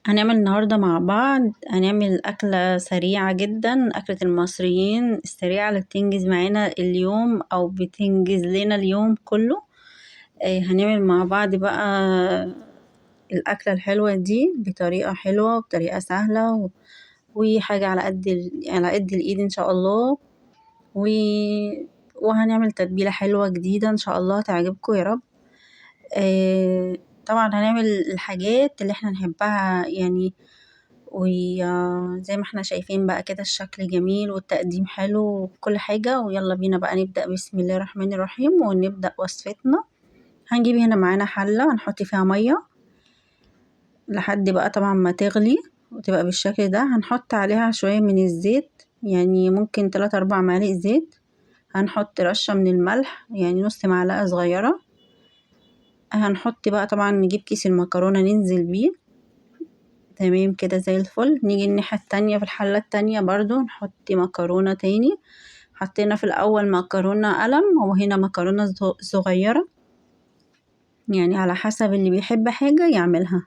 هنعمل النهاردة مع بعض، هنعمل أكلة سريعة جدا، أكلة المصريين السريعة اللي بتنجز معانا اليوم أو بتنجز لنا اليوم كله. هنعمل مع بعض بقى الأكلة الحلوة دي بطريقة حلوة وبطريقة سهلة وحاجة على قد الإيد إن شاء الله. و... وهنعمل تتبيلة حلوة جديدة إن شاء الله تعجبكم يا رب. طبعا هنعمل الحاجات اللي احنا نحبها يعني، وزي ما احنا شايفين بقى كده الشكل جميل والتقديم حلو وكل حاجة. ويلا بينا بقى نبدأ، بسم الله الرحمن الرحيم، ونبدأ وصفتنا. هنجيب هنا معانا حلة هنحط فيها مية لحد بقى طبعا ما تغلي وتبقى بالشكل ده. هنحط عليها شوية من الزيت، يعني ممكن 3-4 معالق زيت. هنحط رشة من الملح، يعني نص معلقة صغيرة. هنحط بقى طبعا نجيب كيس المكرونة ننزل بيه. تمام كده زي الفل. نيجي الناحية التانية في الحلة التانية برضو نحط مكرونة تاني. حطينا في الأول مكرونة قلم وهنا مكرونة صغيرة، يعني على حسب اللي بيحب حاجة يعملها.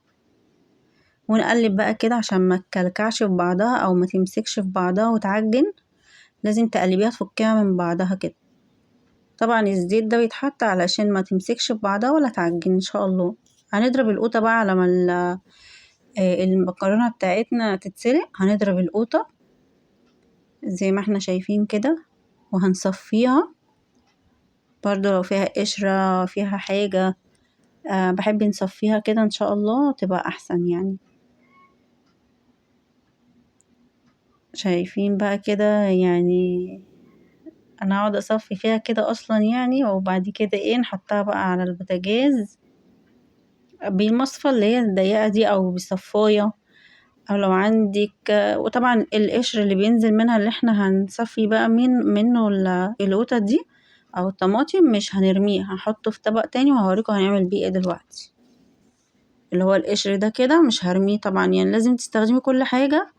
ونقلب بقى كده عشان ما تكلكعش في بعضها أو ما تمسكش في بعضها وتعجن. لازم تقلبيها تفكيها من بعضها كده. طبعا الزيت ده بيتحط علشان ما تمسكش في بعضها ولا تعجن إن شاء الله. هنضرب القوطة بقى على ما المكرونة بتاعتنا تتسلق. هنضرب القوطة زي ما احنا شايفين كده وهنصفيها. برضو لو فيها قشرة فيها حاجة بحب نصفيها كده ان شاء الله تبقى احسن يعني. شايفين بقى كده يعني انا هقعد اصفي فيها كده اصلا يعني. وبعد كده ايه نحطها بقى على البوتاجاز بالمصفى اللي هي الضيقة دي او بصفاية، او لو عندك. وطبعا القشر اللي بينزل منها اللي احنا هنصفي بقى منه القوطة دي او الطماطم مش هنرميه، هنحطه في طبق تاني وهوريكم هنعمل بيه ايه دلوقتي. اللي هو القشر ده كده مش هرميه طبعا، يعني لازم تستخدمي كل حاجة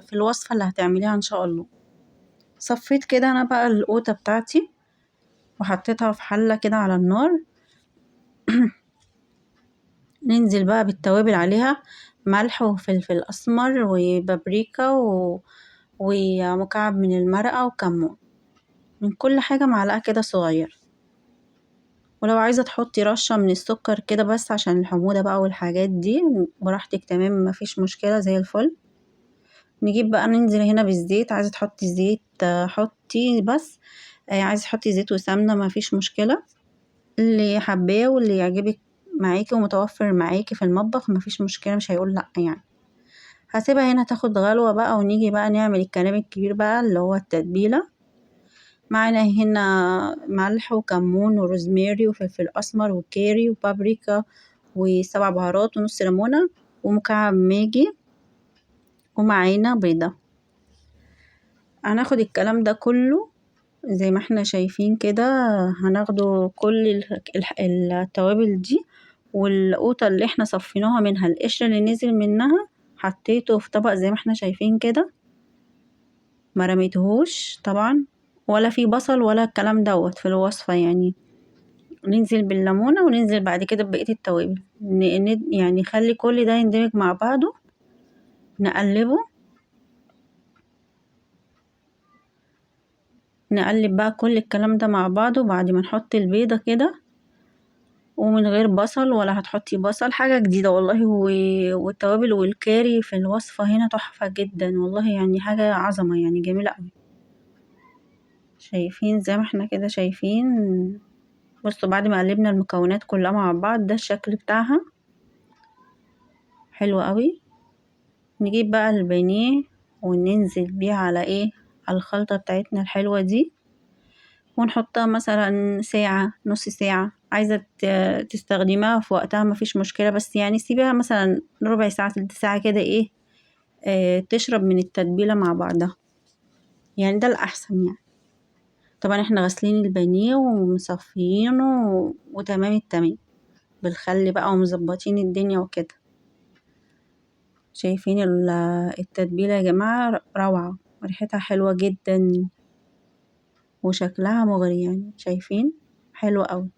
في الوصفة اللي هتعمليها ان شاء الله. صفيت كده انا بقى القوطة بتاعتي وحطيتها في حلة كده على النار. ننزل بقى بالتوابل عليها، ملح وفلفل اسمر وبابريكا ومكعب من المرقة وكمون. من كل حاجة معلقة كده صغير. ولو عايزة تحطي رشة من السكر كده بس عشان الحموضة بقى والحاجات دي براحتك، تمام مفيش مشكلة زي الفل. نجيب بقى ننزل هنا بالزيت. عايزة تحطي زيت حطي بس، عايزة تحطي زيت وسمنة مفيش مشكلة، اللي حباه واللي يعجبك معاكي ومتوفر معاكي في المطبخ مفيش مشكلة، مش هيقول لأ يعني. هسيبها هنا تاخد غلوة بقى ونيجي بقى نعمل الكلام الكبير بقى اللي هو التتبيلة. معانا هنا ملح وكمون وروزماري وفلفل أسمر وكاري وبابريكا و7 بهارات ونص ليمونة ومكعب ماجي ومعانا بيضة. هناخد الكلام ده كله زي ما احنا شايفين كده. هناخده كل التوابل دي والقوطة اللي احنا صفيناها منها القشر اللي نزل منها حطيته في طبق زي ما احنا شايفين كده. ما رميتهوش طبعا ولا في بصل ولا الكلام دوت في الوصفة يعني. ننزل بالليمونة وننزل بعد كده ببقية التوابل، يعني خلي كل ده يندمج مع بعضه. نقلبه، نقلب بقى كل الكلام ده مع بعضه بعد ما نحط البيضة كده. ومن غير بصل ولا هتحطي بصل، حاجة جديدة والله. والتوابل والكاري في الوصفة هنا تحفة جدا والله، يعني حاجة عظمة يعني جميلة اوي. شايفين زي ما احنا كده شايفين. بصوا بعد ما قلبنا المكونات كلها مع بعض ده الشكل بتاعها حلو قوي. نجيب بقى البانيه وننزل بيه على ايه، على الخلطة بتاعتنا الحلوة دي. ونحطها مثلا ساعة نص ساعة. عايزة تستخدميها في وقتها مفيش مشكلة، بس يعني سيبيها مثلا ربع ساعة 3 ساعة كده ايه تشرب من التتبيلة مع بعضها، يعني ده الأحسن يعني. طبعا احنا غاسلين البانيه ومصفيينه وتمام التمام بالخل بقى ومظبطين الدنيا وكده. شايفين التتبيلة يا جماعة روعة، ريحتها حلوة جدا وشكلها مغري يعني. شايفين حلوة اوي.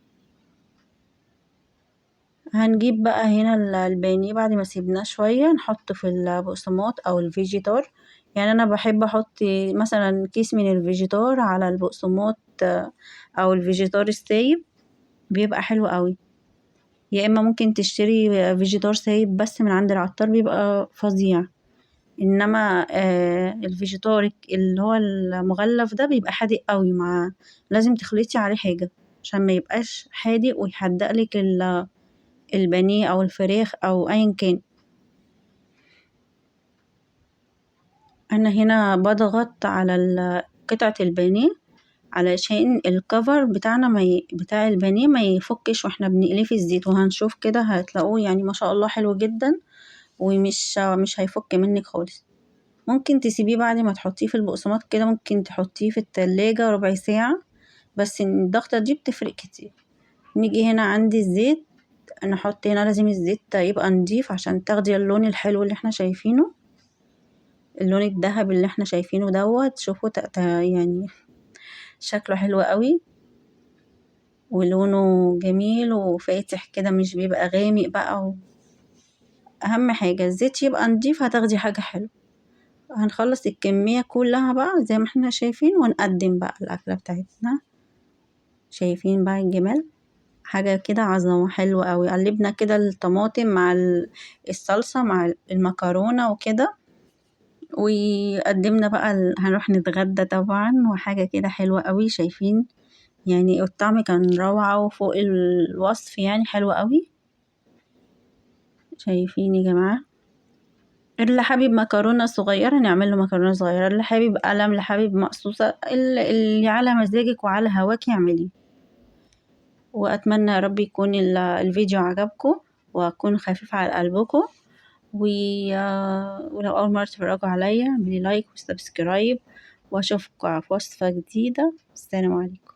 هنجيب بقى هنا البانيه بعد ما سيبناه شوية نحطه في البقسماط او الفيجيتار. يعني انا بحب احط مثلا كيس من الفيجيتار على البقسماط او الفيجيتار السايب، بيبقى حلو قوي. يا اما ممكن تشتري فيجيتار سايب بس من عند العطار، بيبقى فظيع. انما الفيجيتار اللي هو المغلف ده بيبقى حادق قوي، مع لازم تخلطي عليه حاجة عشان ما يبقاش حادق ويحدقلك البانيه او الفراخ او ايا كان. انا هنا بضغط على قطعة البانيه علشان الكفر بتاعنا بتاع البانيه ما يفكش واحنا بنقليه في الزيت، وهنشوف كده هتلاقوه يعني ما شاء الله حلو جدا، ومش هيفك منك خالص. ممكن تسيبيه بعد ما تحطيه في البقسماط كده، ممكن تحطيه في التلاجة ربع ساعة، بس الضغطة دي بتفرق كتير. نيجي هنا عند الزيت، نحط هنا لازم الزيت يبقى نضيف عشان تاخدي اللون الحلو اللي احنا شايفينه، اللون الذهبي اللي احنا شايفينه دوت. شوفوا يعني شكله حلو قوي ولونه جميل وفاتح كده، مش بيبقى غامق بقى اهم حاجة الزيت يبقى نضيف، هتاخدي حاجة حلوة. هنخلص الكمية كلها بقى زي ما احنا شايفين، ونقدم بقى الأكلة بتاعتنا. شايفين بقى الجمال، حاجة كده عظمة حلوة قوي. قلبنا كده الطماطم مع الصلصة مع المكرونة وكده، وقدمنا بقى هنروح نتغدى طبعا، وحاجة كده حلوة قوي. شايفين يعني الطعم كان روعة وفوق الوصف، يعني حلوة قوي. شايفين يا جماعة، اللي حابب مكرونة صغيرة نعمل له مكرونة صغيرة، اللي حابب قلم، اللي حابب مقصوصة، اللي على مزاجك وعلى هواك اعملي. وأتمنى يا رب يكون الفيديو عجبكم وأكون خفيفة على قلبكم. ولو أول مرة تتفرجوا عليا اعملي لايك وسبسكرايب، وأشوفكم في وصفة جديدة. السلام عليكم.